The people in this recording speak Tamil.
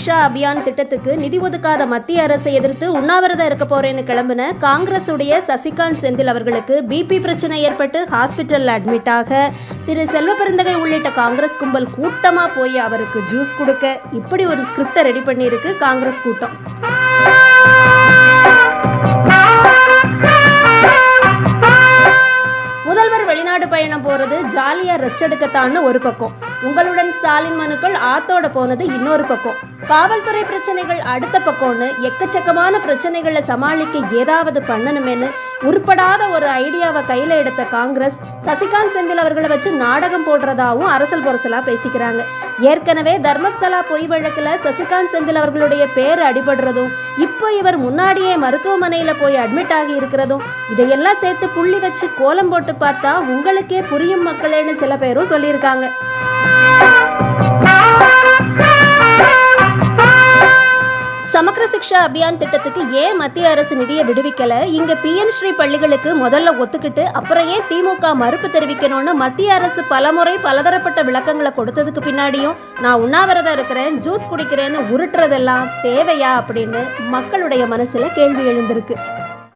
சிக்ஷா அபியான் திட்டத்துக்கு நிதி ஒதுக்காத மத்திய அரசை எதிர்த்து உண்ணாவிரதம் இருக்க போறேன்னு கிளம்பின காங்கிரஸ் உடைய சசிகாந்த் செந்தில் அவர்களுக்கு பிபி பிரச்சனை ஏற்பட்டு ஹாஸ்பிட்டல்ல அட்மிட் ஆக திரு செல்வபெருந்தகை உள்ளிட்ட காங்கிரஸ் கும்பல் கூட்டமா போய் அவருக்கு ஜூஸ் கொடுக்க இப்படி ஒரு ஸ்கிரிப்டை ரெடி பண்ணியிருக்கு காங்கிரஸ் கூட்டம். முதல்வர் வெளிநாடு பயணம் போறது ஜாலியா ரெஸ்ட் எடுக்கத்தான்னு ஒரு பக்கம், உங்களுடன் ஸ்டாலின் மனுக்கள் ஆத்தோட போனது இன்னொரு பக்கம், காவல்துறை பிரச்சனைகள் அடுத்த பக்கம்னு எக்கச்சக்கமான பிரச்சனைகளை சமாளிக்க ஏதாவது பண்ணணுமேனு உருப்படாத ஒரு ஐடியாவை கையில் எடுத்த காங்கிரஸ் சசிகாந்த் செந்தில் அவர்களை வச்சு நாடகம் போடுறதாவும் அரசல் பொரசலா பேசிக்கிறாங்க. ஏற்கனவே தர்மஸ்தலா பொய் வழக்கில் சசிகாந்த் செந்தில் அவர்களுடைய பேர் அடிபடுறதும் இப்போ இவர் முன்னாடியே மருத்துவமனையில் போய் அட்மிட் ஆகி இருக்கிறதும் இதையெல்லாம் சேர்த்து புள்ளி வச்சு கோலம் போட்டு பார்த்தா உங்களுக்கே புரியும் மக்களேன்னு சில பேரும் சொல்லியிருக்காங்க. சமக்ர சிக்ஷா அபியான் திட்டத்துக்கு ஏன் மத்திய அரசு நிதியை விடுவிக்கல, இங்க PN ஸ்ரீ பள்ளிகளுக்கு முதல்ல ஒத்துக்கிட்டு அப்புறம் ஏன் திமுக மறுப்பு தெரிவிக்கணும்னு மத்திய அரசு பலமுறை பலதரப்பட்ட விளக்கங்களை கொடுத்ததுக்கு பின்னாடியும் நான் உண்ணாவிரதம் இருக்கிறேன் ஜூஸ் குடிக்கிறேன்னு உருட்டுறதெல்லாம் தேவையா அப்படின்னு மக்களுடைய மனசுல கேள்வி எழுந்திருக்கு.